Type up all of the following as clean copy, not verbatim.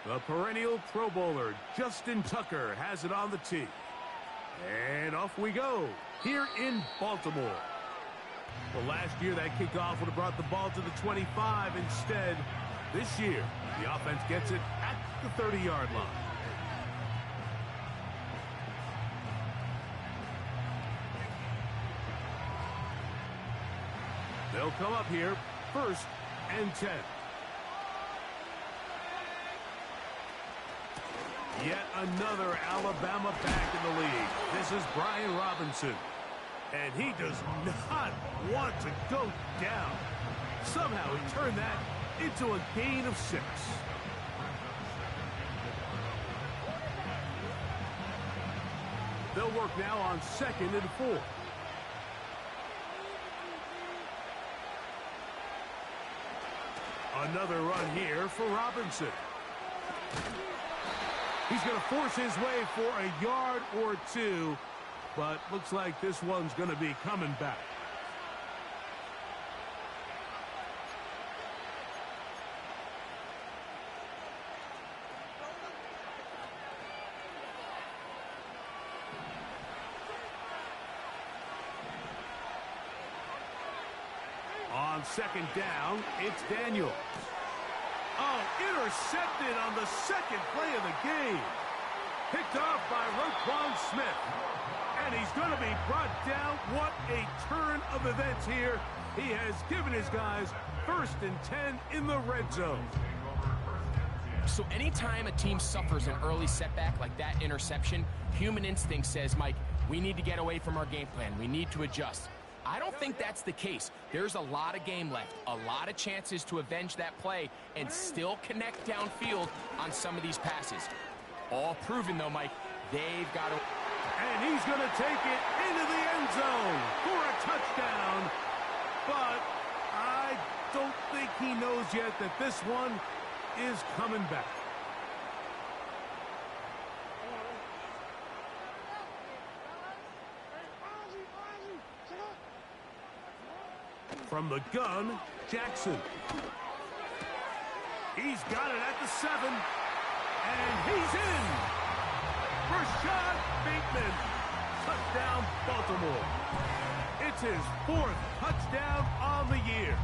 The perennial Pro Bowler, Justin Tucker, has it on the tee. And off we go, here in Baltimore. Well, last year that kickoff would have brought the ball to the 25. Instead, this year, the offense gets it at the 30-yard line. They'll come up here, 1st and 10. Yet another Alabama back in the league. This is Brian Robinson. And he does not want to go down. Somehow he turned that into a gain of 6. They'll work now on 2nd and 4. Another run here for Robinson. He's going to force his way for a yard or 2, but looks like this one's going to be coming back. On 2nd down, it's Daniels. Oh, intercepted on the 2nd play of the game. Picked off by Roquan Smith. And he's going to be brought down. What a turn of events here. He has given his guys 1st and 10 in the red zone. So anytime a team suffers an early setback like that interception, human instinct says, Mike, we need to get away from our game plan. We need to adjust. I don't think that's the case. There's a lot of game left, a lot of chances to avenge that play and still connect downfield on some of these passes. All proven, though, Mike, they've got to... And he's going to take it into the end zone for a touchdown. But I don't think he knows yet that this one is coming back. From the gun, Jackson. He's got it at the 7. And he's in. Rashad Bateman. Touchdown, Baltimore. It's his 4th touchdown on the year.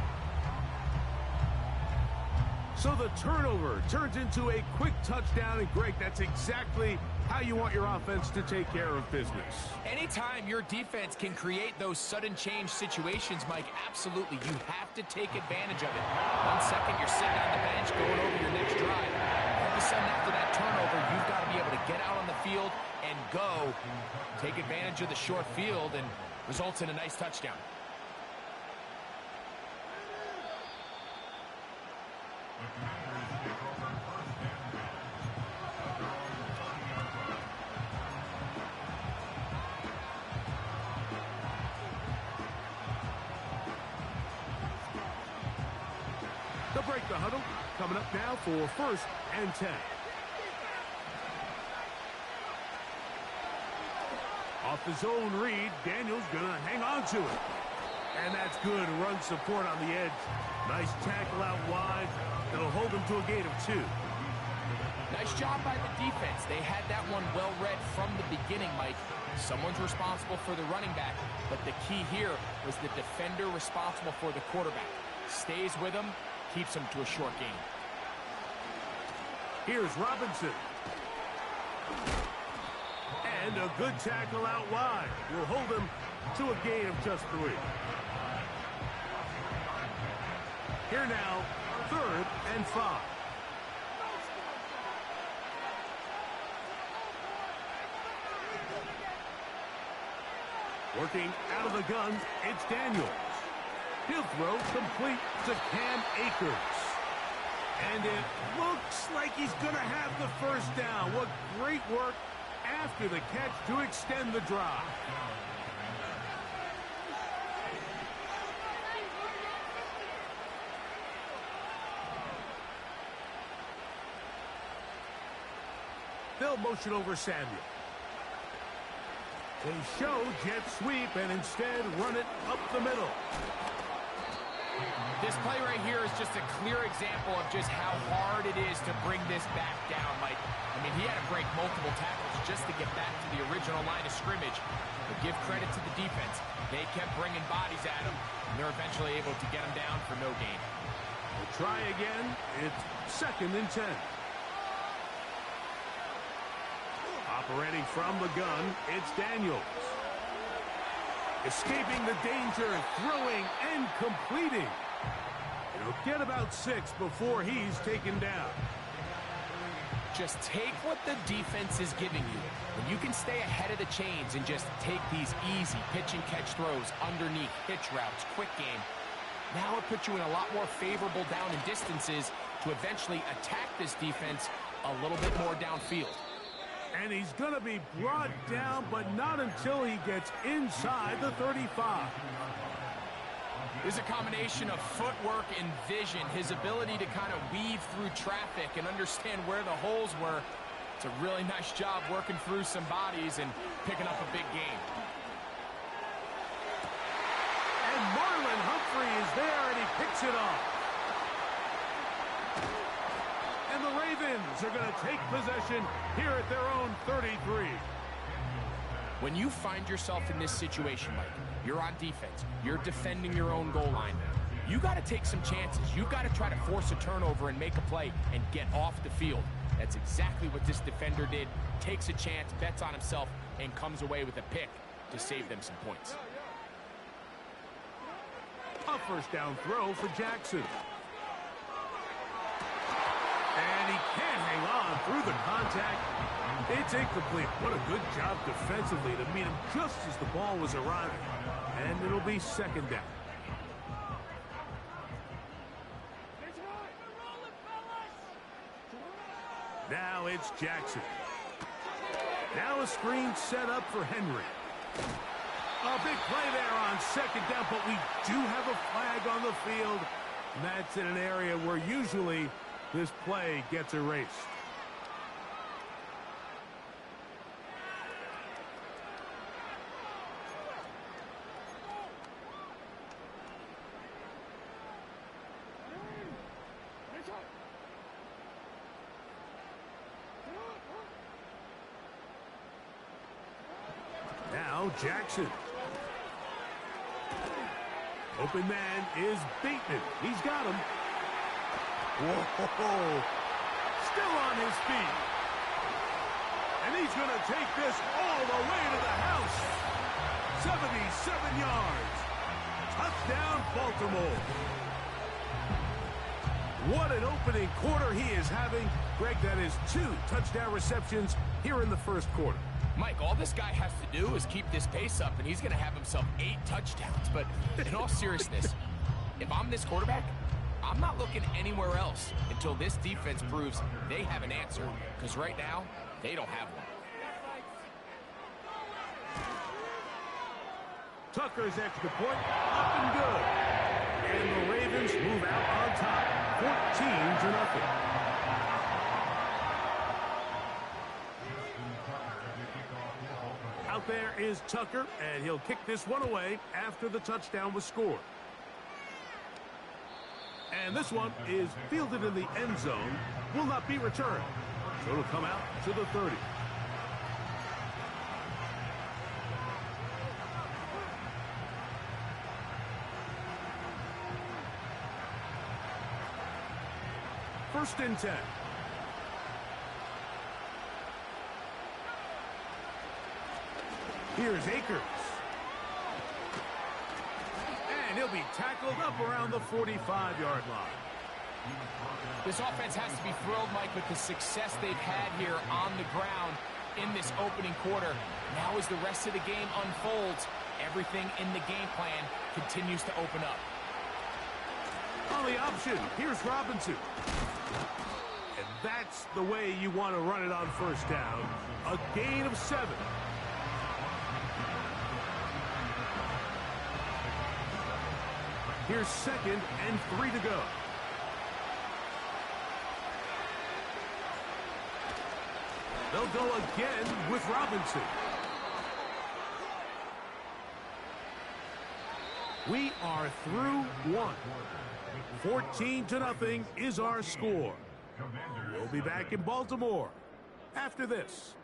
So the turnover turns into a quick touchdown. And Greg, that's exactly how you want your offense to take care of business. Anytime your defense can create those sudden change situations, Mike, absolutely, you have to take advantage of it. 1 second, you're sitting on the bench going over your next drive. All of a sudden, after that turnover, you've got to be able to get out on the field and go. Take advantage of the short field and results in a nice touchdown. They'll break the huddle. Coming up now for 1st and 10. Off the zone read, Daniels gonna hang on to it. And that's good run support on the edge. Nice tackle out wide. It'll hold them to a gain of 2. Nice job by the defense. They had that one well read from the beginning, Mike. Someone's responsible for the running back, but the key here was the defender responsible for the quarterback. Stays with him, keeps him to a short gain. Here's Robinson. And a good tackle out wide will hold him to a gain of just 3. Here now, 3rd and 5. Working out of the gun, it's Daniels. He'll throw complete to Cam Akers. And it looks like he's going to have the 1st down. What great work after the catch to extend the drive. They'll motion over Samuel. They show jet sweep and instead run it up the middle. This play right here is just a clear example of just how hard it is to bring this back down, Mike. I mean, he had to break multiple tackles just to get back to the original line of scrimmage. But give credit to the defense. They kept bringing bodies at him, and they're eventually able to get him down for no gain. We'll try again. It's 2nd and 10. Operating from the gun, it's Daniels. Escaping the danger, throwing and completing. He'll get about 6 before he's taken down. Just take what the defense is giving you. When you can stay ahead of the chains and just take these easy pitch and catch throws underneath, hitch routes, quick game, now it puts you in a lot more favorable down and distances to eventually attack this defense a little bit more downfield. And he's going to be brought down, but not until he gets inside the 35. This is a combination of footwork and vision, his ability to kind of weave through traffic and understand where the holes were. It's a really nice job working through some bodies and picking up a big game. And Marlon Humphrey is there, and he picks it off. And the Ravens are going to take possession here at their own 33. When you find yourself in this situation, Mike, you're on defense, you're defending your own goal line, you got to take some chances. You've got to try to force a turnover and make a play and get off the field. That's exactly what this defender did. Takes a chance, bets on himself, and comes away with a pick to save them some points. A 1st down throw for Jackson. And he can't hang on through the contact. It's incomplete. What a good job defensively to meet him just as the ball was arriving. And it'll be 2nd down. Now it's Jackson. Now a screen set up for Henry. A big play there on 2nd down, but we do have a flag on the field. And that's in an area where usually this play gets erased. Now Jackson. Open man is Bateman. He's got him. Whoa. Still on his feet. And he's going to take this all the way to the house. 77 yards. Touchdown, Baltimore. What an opening quarter he is having. Greg, that is 2 touchdown receptions here in the 1st quarter. Mike, all this guy has to do is keep this pace up, and he's going to have himself 8 touchdowns. But in all seriousness, if I'm this quarterback, I'm not looking anywhere else until this defense proves they have an answer. Because right now, they don't have one. Tucker's extra point, up and good. And the Ravens move out on top, 14-0. Out there is Tucker, and he'll kick this one away after the touchdown was scored. And this one is fielded in the end zone, will not be returned. So it'll come out to the 30. First and 10. Here's Akers. And he'll be tackled up around the 45-yard line. This offense has to be thrilled, Mike, with the success they've had here on the ground in this opening quarter. Now as the rest of the game unfolds, everything in the game plan continues to open up. On the option, here's Robinson. And that's the way you want to run it on 1st down. A gain of 7. Here's 2nd and 3 to go. They'll go again with Robinson. We are through one. 14-0 is our score. We'll be back in Baltimore after this.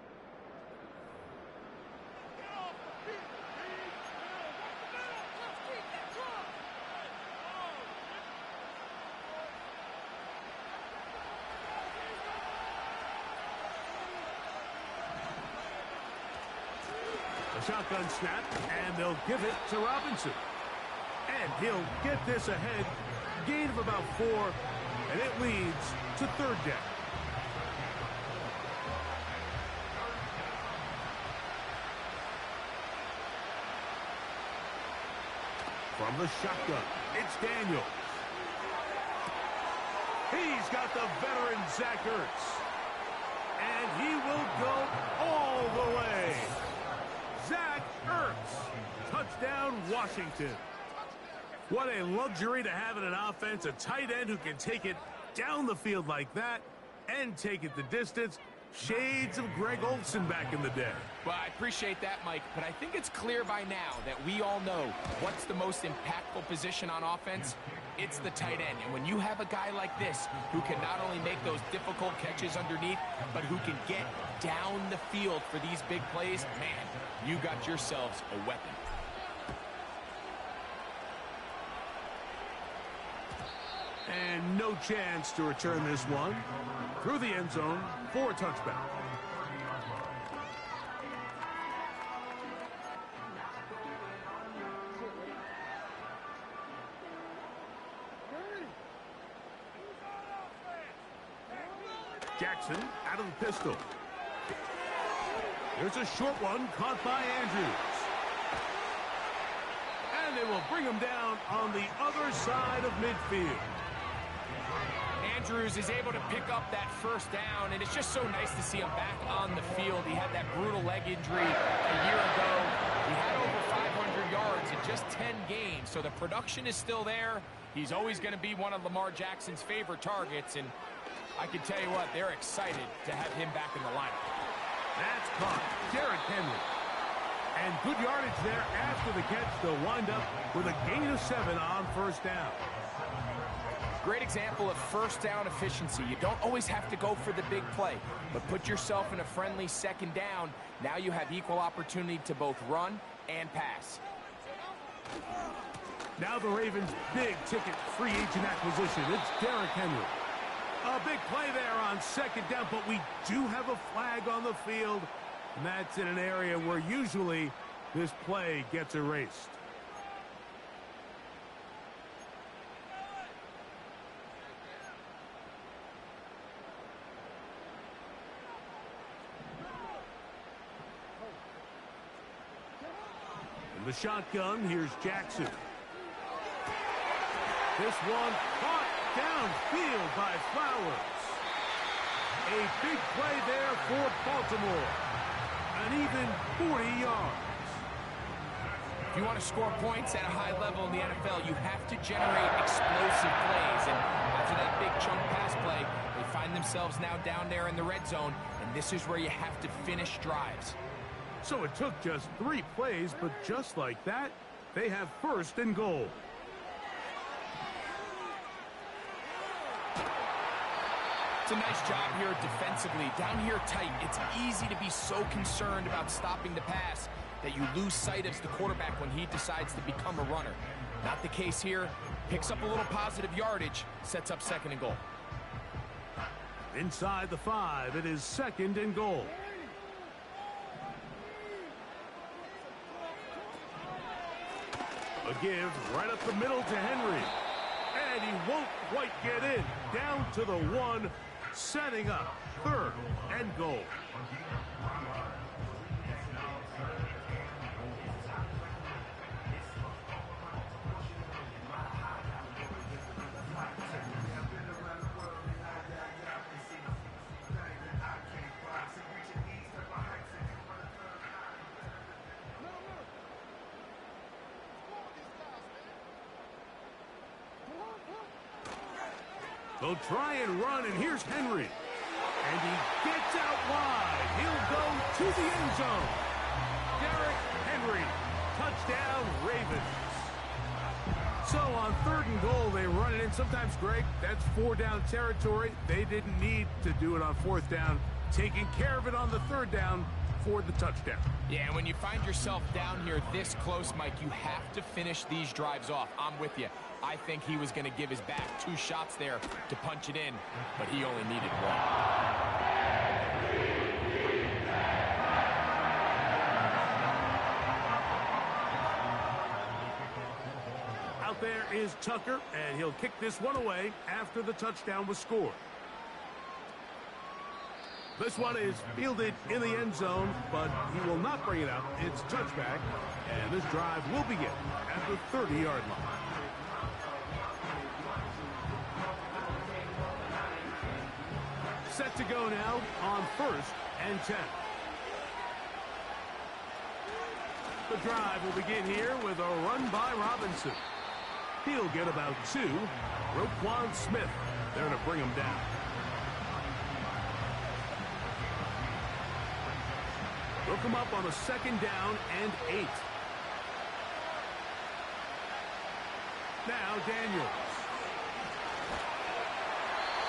A shotgun snap, and they'll give it to Robinson. And he'll get this ahead. Gain of about 4, and it leads to third down. From the shotgun, it's Daniels. He's got the veteran Zach Ertz. And he will go all the way. Zach Ertz. Touchdown, Washington. What a luxury to have in an offense, a tight end who can take it down the field like that and take it the distance. Shades of Greg Olsen back in the day. Well, I appreciate that, Mike, but I think it's clear by now that we all know what's the most impactful position on offense. It's the tight end. And when you have a guy like this who can not only make those difficult catches underneath, but who can get down the field for these big plays, man, you got yourselves a weapon. And no chance to return this one. Through the end zone for a touchback. Jackson out of the pistol. There's a short one caught by Andrews. And they will bring him down on the other side of midfield. Andrews is able to pick up that first down, and it's just so nice to see him back on the field. He had that brutal leg injury a year ago. He had over 500 yards in just 10 games, so the production is still there. He's always going to be one of Lamar Jackson's favorite targets, and I can tell you what, they're excited to have him back in the lineup. That's caught. Derrick Henry. And good yardage there after the catch. They'll wind up with a gain of 7 on first down. Great example of first down efficiency. You don't always have to go for the big play, but put yourself in a friendly second down. Now you have equal opportunity to both run and pass. Now the Ravens' big-ticket free agent acquisition. It's Derrick Henry. A big play there on second down, but we do have a flag on the field, and that's in an area where usually this play gets erased. The shotgun, here's Jackson. This one caught downfield by Flowers. A big play there for Baltimore. An even 40 yards. If you want to score points at a high level in the NFL, you have to generate explosive plays. And after that big chunk pass play, they find themselves now down there in the red zone, and this is where you have to finish drives. So it took just 3 plays, but just like that, they have first and goal. It's a nice job here defensively. Down here tight, it's easy to be so concerned about stopping the pass that you lose sight of the quarterback when he decides to become a runner. Not the case here. Picks up a little positive yardage, sets up second and goal. Inside the 5, it is second and goal. A give right up the middle to Henry. And he won't quite get in. Down to the 1, setting up third and goal. They'll try and run, and here's Henry. And he gets out wide. He'll go to the end zone. Derrick Henry. Touchdown, Ravens. So on 3rd and goal, they run it in. Sometimes, Greg, that's 4-down territory. They didn't need to do it on 4th down. Taking care of it on the 3rd down for the touchdown. Yeah, and when you find yourself down here this close, Mike, you have to finish these drives off. I'm with you. I think he was going to give his back 2 shots there to punch it in, but he only needed 1. There is Tucker, and he'll kick this one away after the touchdown was scored. This one is fielded in the end zone, but he will not bring it out. It's touchback, and this drive will begin at the 30-yard line. Set to go now on 1st and 10. The drive will begin here with a run by Robinson. He'll get about 2. Roquan Smith there to bring him down. They'll come up on a 2nd down and 8. Now Daniels.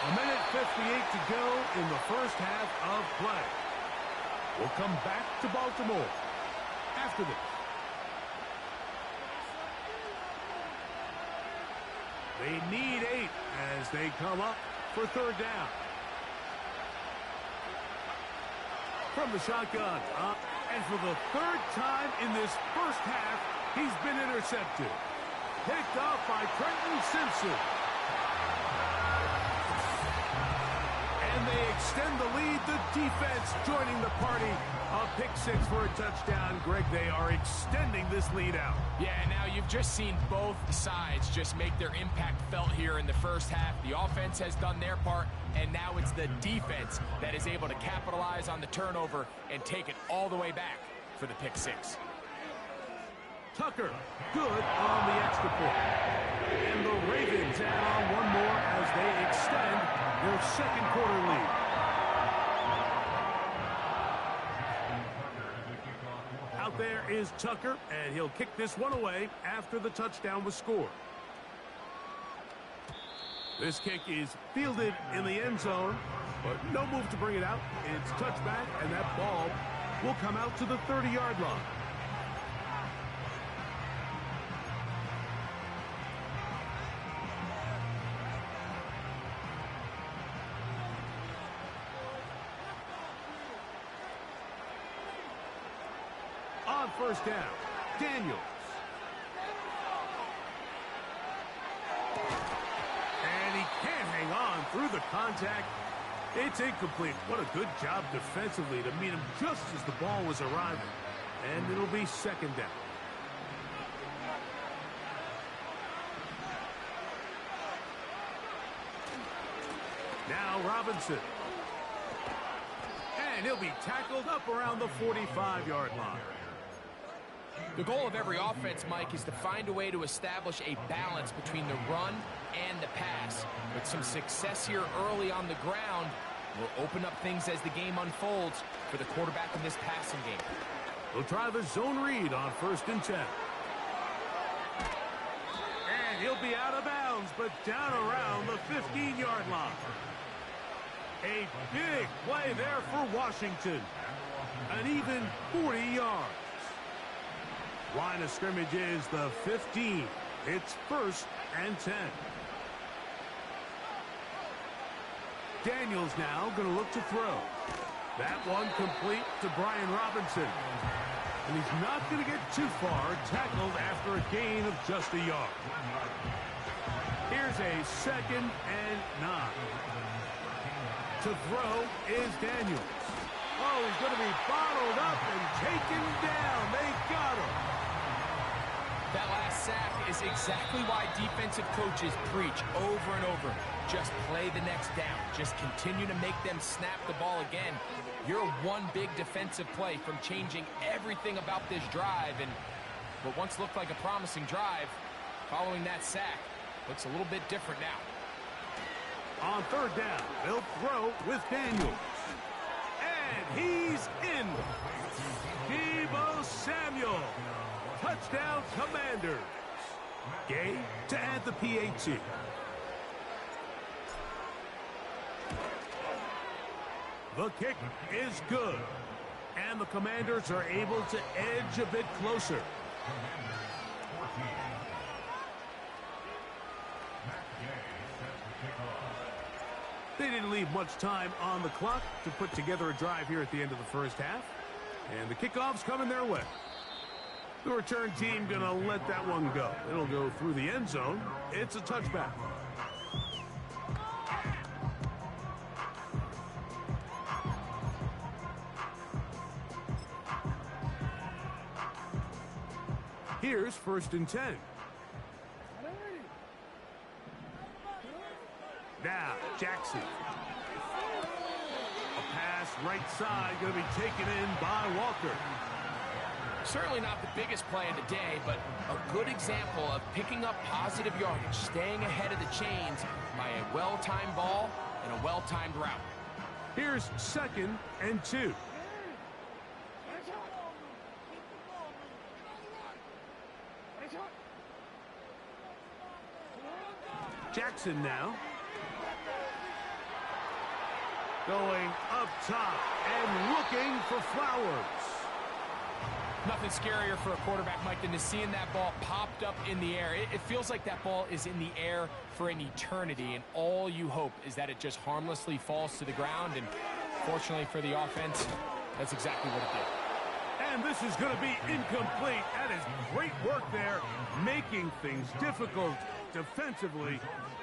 A minute 58 to go in the first half of play. We'll come back to Baltimore after this. They need 8 as they come up for 3rd down. From the shotgun, and for the 3rd time in this first half, he's been intercepted. Picked off by Trenton Simpson. And they extend the lead. The defense joining the party. A pick 6 for a touchdown. Greg, they are extending this lead out. Yeah, now you've just seen both sides just make their impact felt here in the first half. The offense has done their part, and now it's the defense that is able to capitalize on the turnover and take it all the way back for the pick 6. Tucker, good on the extra point. And the Ravens add on one more as they extend their 2nd quarter lead. Out there is Tucker, and he'll kick this one away after the touchdown was scored. This kick is fielded in the end zone, but no move to bring it out. It's touchback, and that ball will come out to the 30-yard line. On 1st down, Daniels. And he can't hang on through the contact. It's incomplete. What a good job defensively to meet him just as the ball was arriving. And it'll be 2nd down. Now Robinson. And he'll be tackled up around the 45-yard line. The goal of every offense, Mike, is to find a way to establish a balance between the run and the pass. With some success here early on the ground, will open up things as the game unfolds for the quarterback in this passing game. They'll try the zone read on 1st and 10. And he'll be out of bounds, but down around the 15-yard line. A big play there for Washington. An even 40 yards. Line of scrimmage is the 15. It's 1st and 10. Daniels now going to look to throw. That one complete to Brian Robinson. And he's not going to get too far, tackled after a gain of just a yard. Here's a 2nd and 9. To throw is Daniels. Oh, he's going to be bottled up and taken down. They got him. That last sack is exactly why defensive coaches preach over and over. Just play the next down. Just continue to make them snap the ball again. You're one big defensive play from changing everything about this drive. And what once looked like a promising drive, following that sack, looks a little bit different now. On 3rd down, they'll throw with Daniels. And he's in. Deebo Samuel. Touchdown, Commanders. Gay to the PAT. The kick is good. And the Commanders are able to edge a bit closer. They didn't leave much time on the clock to put together a drive here at the end of the first half. And the kickoff's coming their way. The return team going to let that one go. It'll go through the end zone. It's a touchback. Here's 1st and 10. Now, Jackson. A pass right side going to be taken in by Walker. Certainly not the biggest play of the day, but a good example of picking up positive yardage, staying ahead of the chains by a well-timed ball and a well-timed route. Here's 2nd and 2. Jackson now. Going up top and looking for Flowers. Nothing scarier for a quarterback, Mike, than to seeing that ball popped up in the air. It feels like that ball is in the air for an eternity, and all you hope is that it just harmlessly falls to the ground, and fortunately for the offense, that's exactly what it did. And this is going to be incomplete. That is great work there, making things difficult defensively.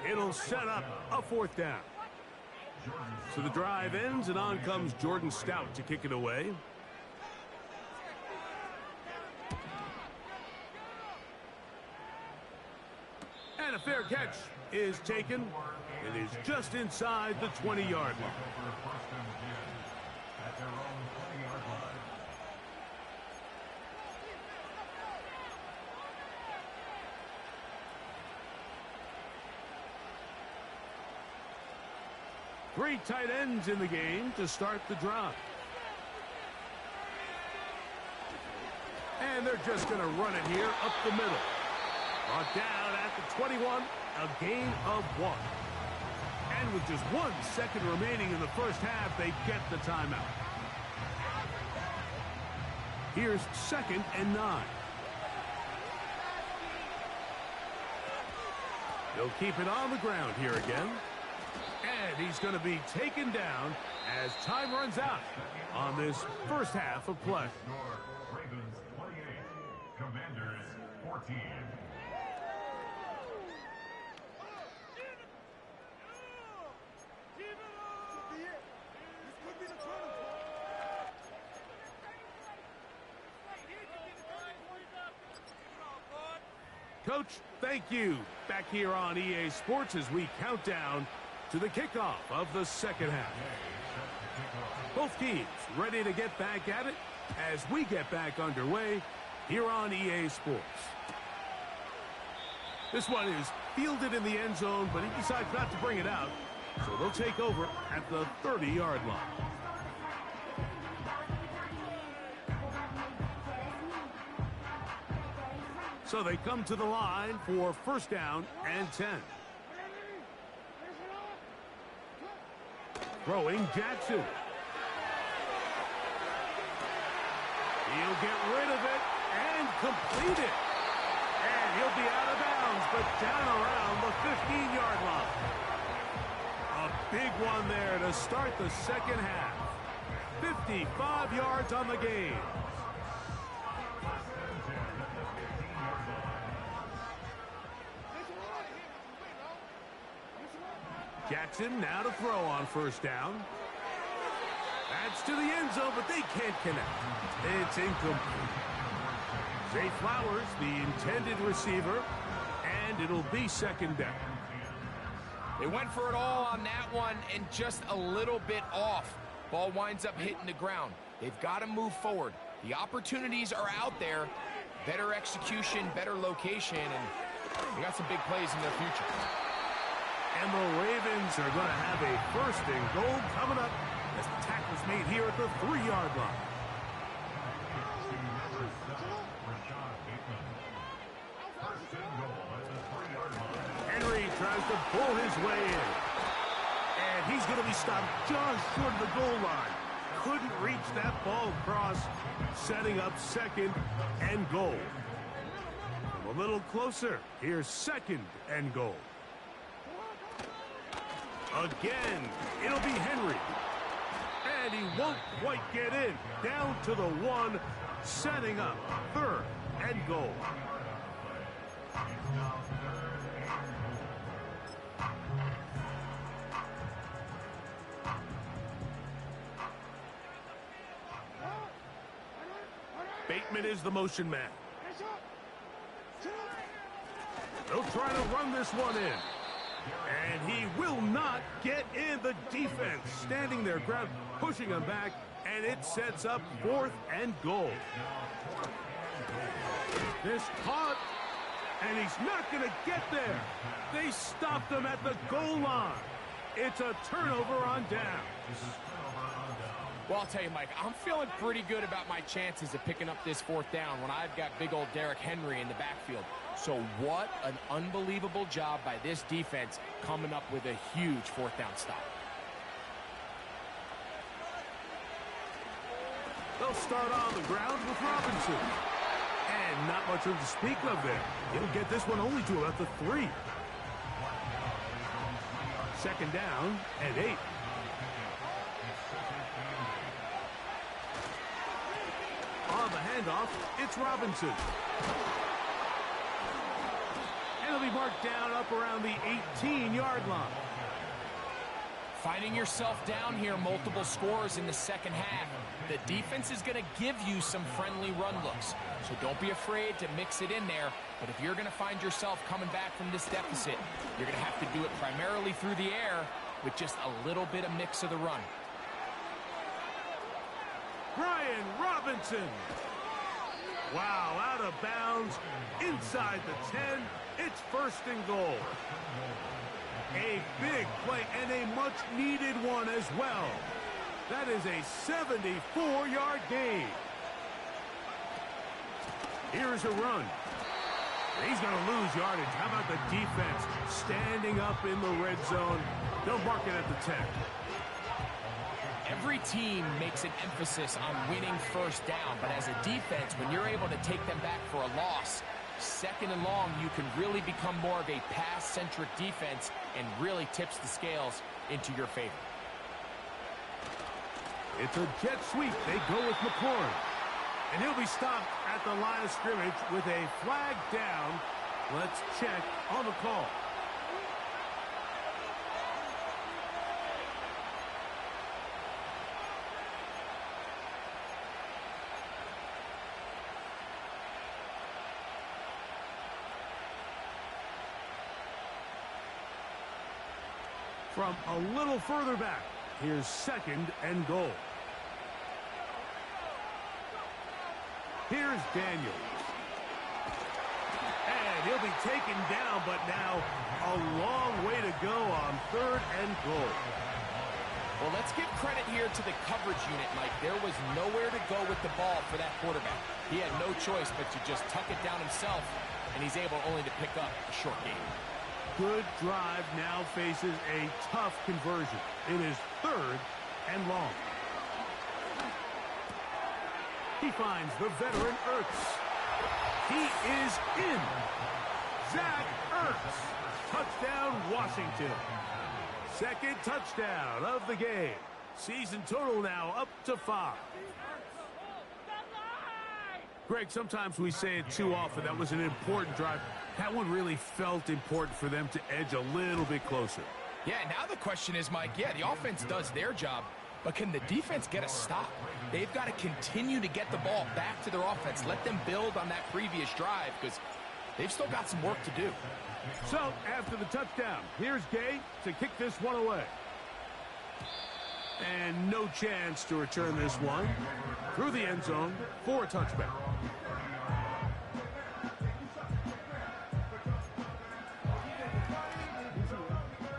It'll set up a 4th down. So the drive ends, and on comes Jordan Stout to kick it away. And a fair catch is taken. It is just inside the 20-yard line. Three tight ends in the game to start the drive. And they're just going to run it here up the middle. Brought down at the 21, a gain of 1. And with just 1 second remaining in the first half, they get the timeout. Here's 2nd and 9. They'll keep it on the ground here again. And he's going to be taken down as time runs out on this first half of play. Ravens 28, Commanders 14. Coach, thank you. Back here on EA Sports as we count down to the kickoff of the second half. Both teams ready to get back at it as we get back underway here on EA Sports. This one is fielded in the end zone, but he decides not to bring it out, so they'll take over at the 30-yard line. So they come to the line for 1st down and 10. Throwing Jackson. He'll get rid of it and complete it. And he'll be out of bounds, but down around the 15-yard line. A big one there to start the second half. 55 yards on the game. Jackson now to throw on 1st down. That's to the end zone, but they can't connect. It's incomplete. Zay Flowers, the intended receiver, and it'll be 2nd down. They went for it all on that one and just a little bit off. Ball winds up hitting the ground. They've got to move forward. The opportunities are out there. Better execution, better location, and they got some big plays in their future. And the Ravens are going to have a 1st and goal coming up as the tackle's made here at the 3-yard line. Henry tries to pull his way in. And he's going to be stopped just short of the goal line. Couldn't reach that ball across, setting up second and goal. A little closer. Here's second and goal. Again, it'll be Henry. And he won't quite get in. Down to the one, setting up third and goal. Bateman is the motion man. They'll try to run this one in. And he will not get in. The defense standing their ground, pushing him back, and it sets up fourth and goal. This caught, and he's not going to get there. They stopped him at the goal line. It's a turnover on down. Well, I'll tell you, Mike, I'm feeling pretty good about my chances of picking up this fourth down when I've got big old Derrick Henry in the backfield. So what an unbelievable job by this defense coming up with a huge fourth down stop. They'll start on the ground with Robinson. And not much room to speak of there. He'll get this one only to about the 3. Second down and 8. On the handoff, it's Robinson. And he'll be marked down up around the 18-yard line. Finding yourself down here, multiple scores in the second half. The defense is going to give you some friendly run looks. So don't be afraid to mix it in there. But if you're going to find yourself coming back from this deficit, you're going to have to do it primarily through the air with just a little bit of mix of the run. Brian Robinson. Wow, out of bounds, inside the 10. It's first and goal. A big play and a much-needed one as well. That is a 74-yard gain. Here's a run. He's going to lose yardage. How about the defense standing up in the red zone? They'll mark it at the 10. Every team makes an emphasis on winning first down, but as a defense, when you're able to take them back for a loss, second and long, you can really become more of a pass-centric defense and really tips the scales into your favor. It's a jet sweep. They go with McLaurin. And he'll be stopped at the line of scrimmage with a flag down. Let's check on the call. From a little further back, here's second and goal. Here's Daniels. And he'll be taken down, but now a long way to go on third and goal. Well, let's give credit here to the coverage unit, Mike. There was nowhere to go with the ball for that quarterback. He had no choice but to just tuck it down himself, and he's able only to pick up a short gain. Good drive now faces a tough conversion. It is third and long. He finds the veteran Ertz. He is in. Zach Ertz. Touchdown, Washington. Second touchdown of the game. Season total now up to 5. Greg, sometimes we say it too often. That was an important drive. That one really felt important for them to edge a little bit closer. Yeah, now the question is, Mike, the offense does their job, but can the defense get a stop? They've got to continue to get the ball back to their offense. Let them build on that previous drive because they've still got some work to do. So, after the touchdown, here's Gay to kick this one away. And no chance to return this one through the end zone for a touchback.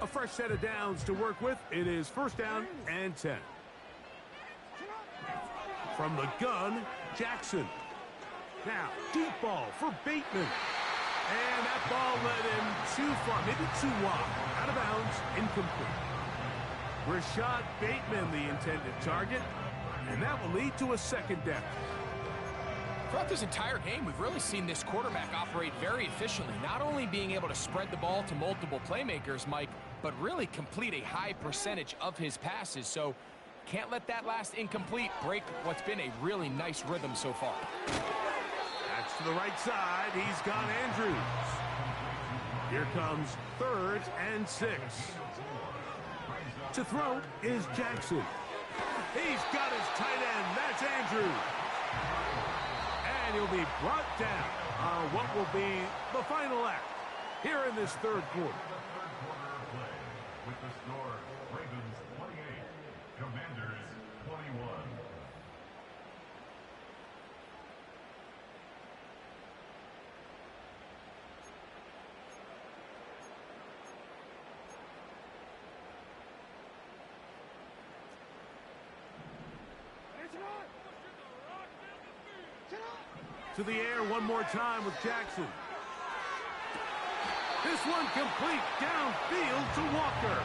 A fresh set of downs to work with. It is first down and 10. From the gun, Jackson. Now, deep ball for Bateman. And that ball led him too far, maybe too wide. Out of bounds, incomplete. Rashad Bateman, the intended target, and that will lead to a second down. Throughout this entire game, we've really seen this quarterback operate very efficiently, not only being able to spread the ball to multiple playmakers, Mike, but really complete a high percentage of his passes. So can't let that last incomplete break what's been a really nice rhythm so far. That's to the right side. He's got Andrews. Here comes 3rd and 6. To throw is Jackson. He's got his tight end. That's Andrews. And he'll be brought down on what will be the final act here in this 3rd quarter. With the score, Ravens 28, Commanders 21. To the air one more time with Jackson. This one complete downfield to Walker.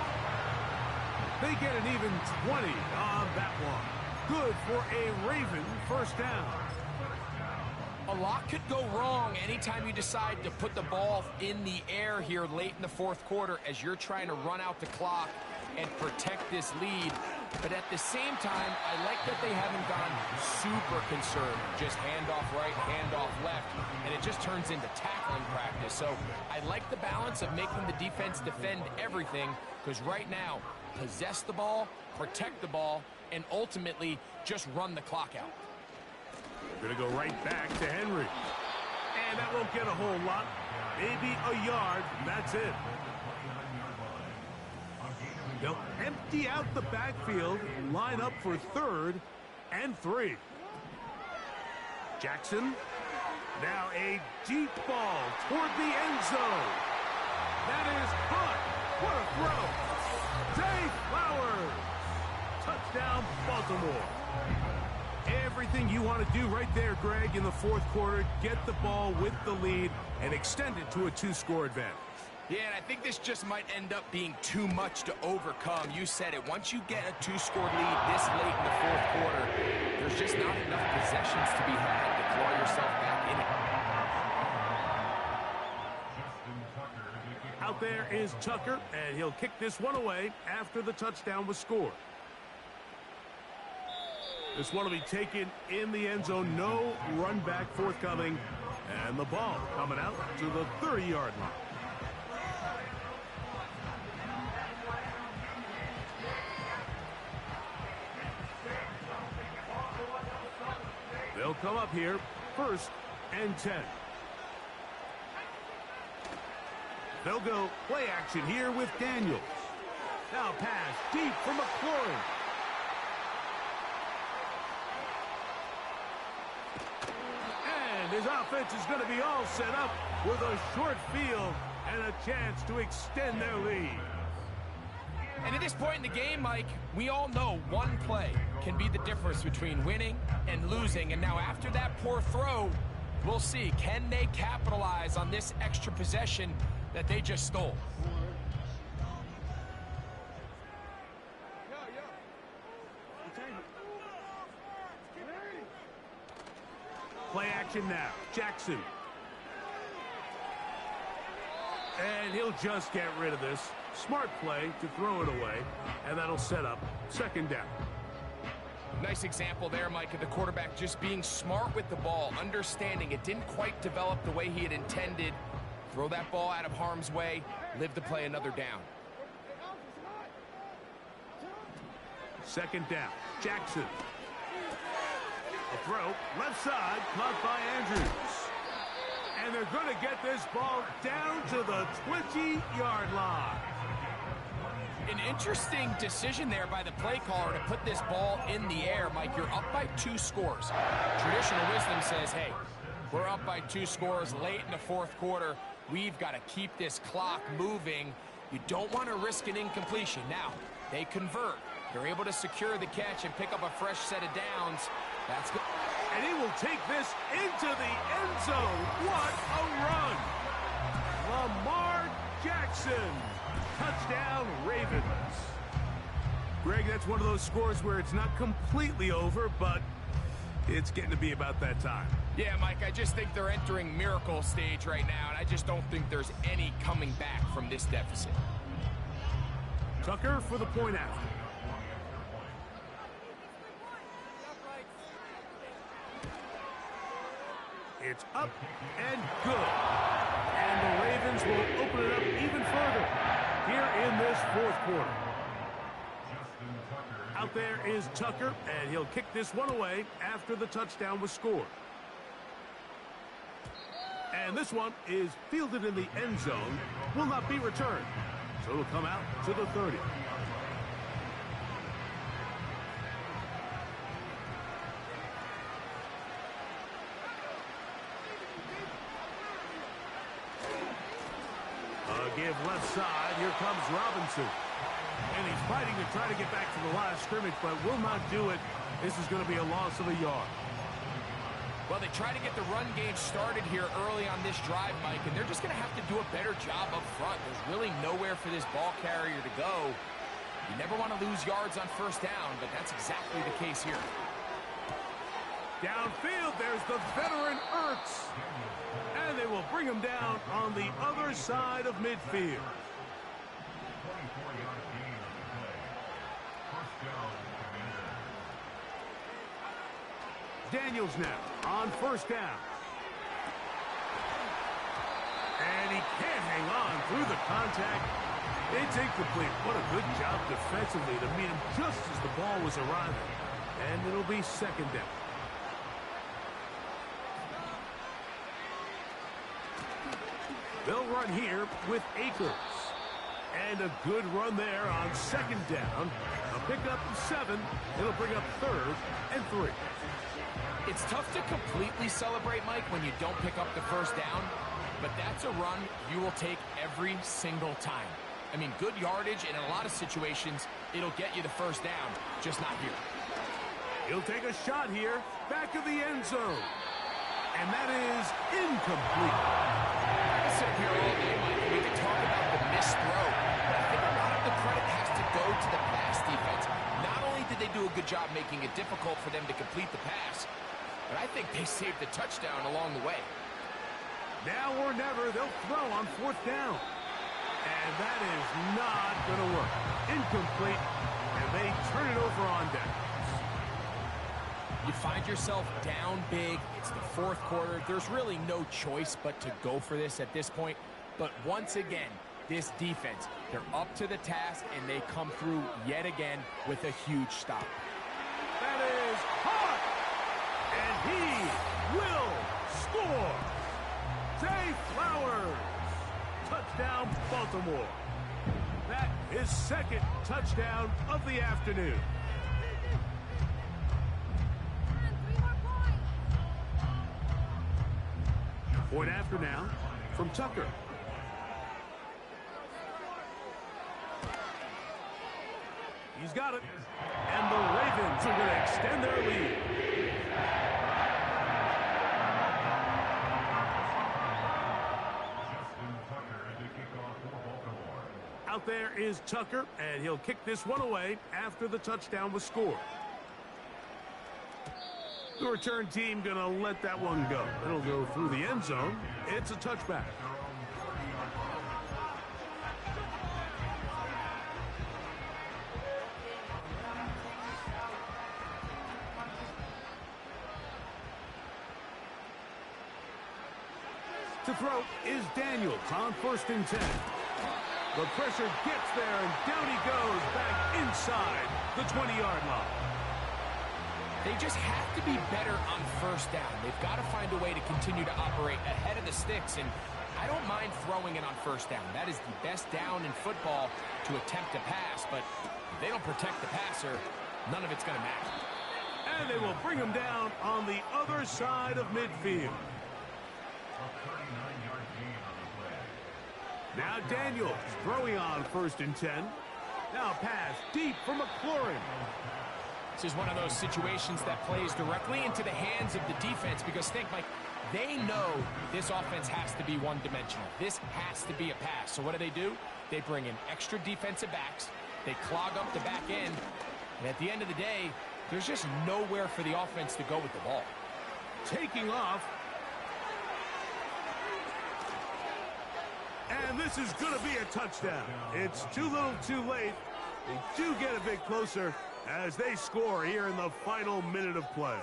They get an even 20 on that one. Good for a Raven first down. A lot could go wrong anytime you decide to put the ball in the air here late in the 4th quarter as you're trying to run out the clock and protect this lead. But at the same time, I like that they haven't gone super conservative. Just handoff right, handoff left, and it just turns into tackling practice. So I like the balance of making the defense defend everything, because right now, possess the ball, protect the ball, and ultimately just run the clock out. They're going to go right back to Henry. And that won't get a whole lot. Maybe a yard. That's it. They'll empty out the backfield, line up for 3rd and 3. Jackson. Now a deep ball toward the end zone. That is caught. What a throw. Zay Flowers. Touchdown, Baltimore. Everything you want to do right there, Greg, in the 4th quarter. Get the ball with the lead and extend it to a 2-score advantage. Yeah, and I think this just might end up being too much to overcome. You said it. Once you get a 2-score lead this late in the 4th quarter, there's just not enough possessions to be had to claw yourself back in it. Out there is Tucker, and he'll kick this one away after the touchdown was scored. This one will be taken in the end zone. No run back forthcoming, and the ball coming out to the 30-yard line. They'll come up here, 1st and 10. They'll go play action here with Daniels. Now pass deep for McLaurin. And his offense is going to be all set up with a short field and a chance to extend their lead. And at this point in the game, Mike, we all know one play can be the difference between winning and losing. And now after that poor throw, we'll see, can they capitalize on this extra possession that they just stole? Play action now. Jackson. And he'll just get rid of this. Smart play to throw it away, and that'll set up 2nd down. Nice example there, Mike, of the quarterback just being smart with the ball, understanding it didn't quite develop the way he had intended. Throw that ball out of harm's way, live to play another down. 2nd down. Jackson. A throw, left side, caught by Andrews. And they're going to get this ball down to the 20-yard line. An interesting decision there by the play caller to put this ball in the air. Mike, you're up by 2 scores. Traditional wisdom says, hey, we're up by 2 scores late in the 4th quarter. We've got to keep this clock moving. You don't want to risk an incompletion. Now, they convert. They're able to secure the catch and pick up a fresh set of downs. That's good. And he will take this into the end zone. What a run! Lamar Jackson. Touchdown, Ravens. Greg, that's one of those scores where it's not completely over, but it's getting to be about that time. Yeah, Mike, I just think they're entering miracle stage right now, and I just don't think there's any coming back from this deficit. Tucker for the point after. It's up and good. And the Ravens will open it up even further here in this fourth quarter. Out there is Tucker, and he'll kick this one away after the touchdown was scored. And this one is fielded in the end zone, will not be returned. So it'll come out to the 30. Give left side. Here comes Robinson. And he's fighting to try to get back to the line of scrimmage, but will not do it. This is going to be a loss of a yard. Well, they try to get the run game started here early on this drive, Mike, and they're just going to have to do a better job up front. There's really nowhere for this ball carrier to go. You never want to lose yards on first down, but that's exactly the case here. Downfield, there's the veteran Ertz. And they will bring him down on the other side of midfield. Daniels now on first down. And he can't hang on through the contact. It's incomplete. What a good job defensively to meet him just as the ball was arriving. And it'll be second down. They'll run here with Akers. And a good run there on second down. A pickup of 7. It'll bring up third and 3. It's tough to completely celebrate, Mike, when you don't pick up the first down. But that's a run you will take every single time. I mean, good yardage, and in a lot of situations, it'll get you the first down, just not here. He'll take a shot here, back of the end zone. And that is incomplete. I can sit here all day, Mike, and we can talk about the missed throw. But I think a lot of the credit has to go to the pass defense. Not only did they do a good job making it difficult for them to complete the pass, but I think they saved the touchdown along the way. Now or never, they'll throw on fourth down. And that is not going to work. Incomplete, and they turn it over on down. You find yourself down big. It's the fourth quarter. There's really no choice but to go for this at this point. But once again, this defense, they're up to the task, and they come through yet again with a huge stop. That is hot, and he will score. Zay Flowers, touchdown Baltimore. That is second touchdown of the afternoon. Point after now from Tucker. He's got it. And the Ravens are going to extend their lead. Out there is Tucker, and he'll kick this one away after the touchdown was scored. The return team going to let that one go. It'll go through the end zone. It's a touchback. To throw is Daniels on 1st and 10. The pressure gets there, and down he goes back inside the 20-yard line. They just have to be better on first down. They've got to find a way to continue to operate ahead of the sticks, and I don't mind throwing it on first down. That is the best down in football to attempt to pass, but if they don't protect the passer, none of it's going to matter. And they will bring him down on the other side of midfield. Now Daniels throwing on 1st and 10. Now pass deep for McLaurin. This is one of those situations that plays directly into the hands of the defense because think, Mike, they know this offense has to be one-dimensional. This has to be a pass. So what do? They bring in extra defensive backs. They clog up the back end. And at the end of the day, there's just nowhere for the offense to go with the ball. Taking off. And this is going to be a touchdown. It's too little too late. They do get a bit closer as they score here in the final minute of play.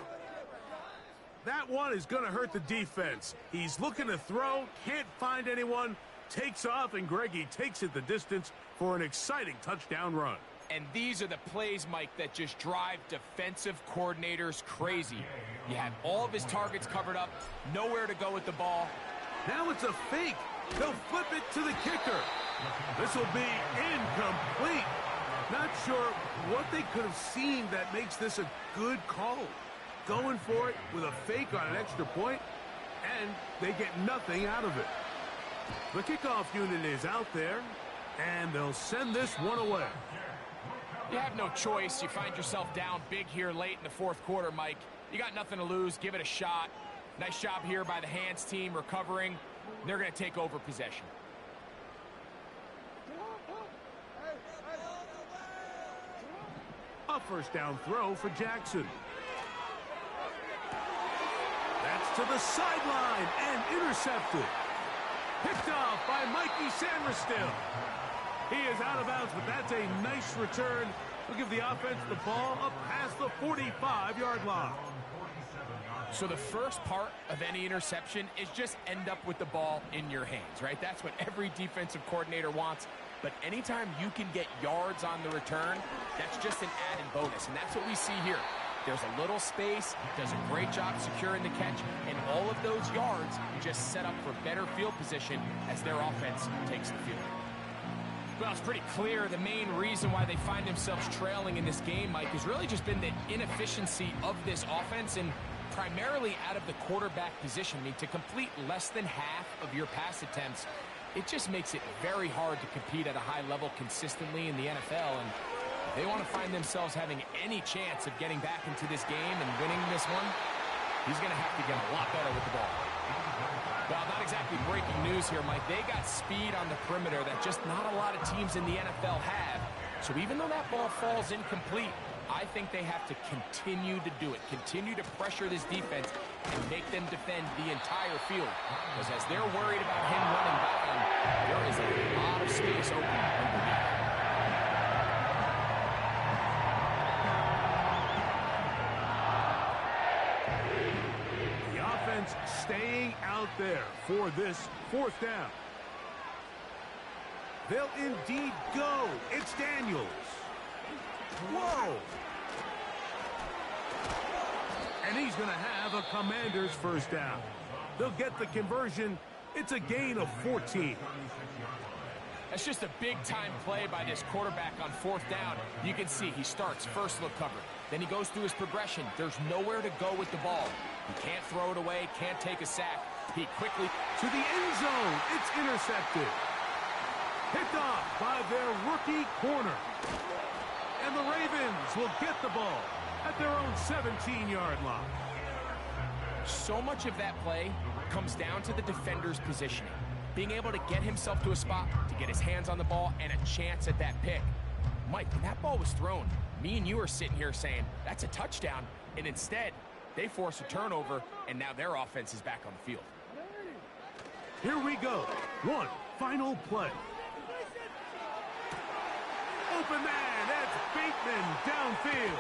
That one is going to hurt the defense. He's looking to throw, can't find anyone, takes off, and Greggy takes it the distance for an exciting touchdown run. And these are the plays, Mike, that just drive defensive coordinators crazy. You have all of his targets covered up, nowhere to go with the ball. Now it's a fake. They'll flip it to the kicker. This will be incomplete. Not sure what they could have seen that makes this a good call. Going for it with a fake on an extra point, and they get nothing out of it. The kickoff unit is out there, and they'll send this one away. You have no choice. You find yourself down big here late in the fourth quarter, Mike. You got nothing to lose. Give it a shot. Nice job here by the hands team recovering. They're going to take over possession. A first down throw for Jackson. That's to the sideline and intercepted. Picked off by Mikey Sainristil. He is out of bounds, but that's a nice return. We'll give the offense the ball up past the 45-yard line. So the first part of any interception is just end up with the ball in your hands, right? That's what every defensive coordinator wants. But anytime you can get yards on the return, that's just an added bonus. And that's what we see here. There's a little space, does a great job securing the catch, and all of those yards just set up for better field position as their offense takes the field. Well, it's pretty clear the main reason why they find themselves trailing in this game, Mike, has really just been the inefficiency of this offense and primarily out of the quarterback position. I mean, to complete less than half of your pass attempts, it just makes it very hard to compete at a high level consistently in the NFL. And if they want to find themselves having any chance of getting back into this game and winning this one, he's going to have to get a lot better with the ball. Well, not exactly breaking news here, Mike. They got speed on the perimeter that just not a lot of teams in the NFL have. So even though that ball falls incomplete, I think they have to continue to do it, continue to pressure this defense and make them defend the entire field. Because as they're worried about him running by them, there is a lot of space open underneath. The offense staying out there for this fourth down. They'll indeed go. It's Daniels. Whoa! And he's going to have a Commander's first down. They'll get the conversion. It's a gain of 14. That's just a big-time play by this quarterback on fourth down. You can see he starts first look cover. Then he goes through his progression. There's nowhere to go with the ball. He can't throw it away, can't take a sack. He quickly to the end zone. It's intercepted. Picked off by their rookie corner. And the Ravens will get the ball at their own 17-yard line. So much of that play comes down to the defender's positioning. Being able to get himself to a spot, to get his hands on the ball, and a chance at that pick. Mike, when that ball was thrown, me and you are sitting here saying, that's a touchdown. And instead, they force a turnover, and now their offense is back on the field. Here we go. One final play. Open man, that's Bateman downfield.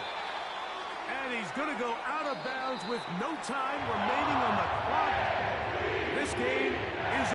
And he's going to go out of bounds with no time remaining on the clock. This game is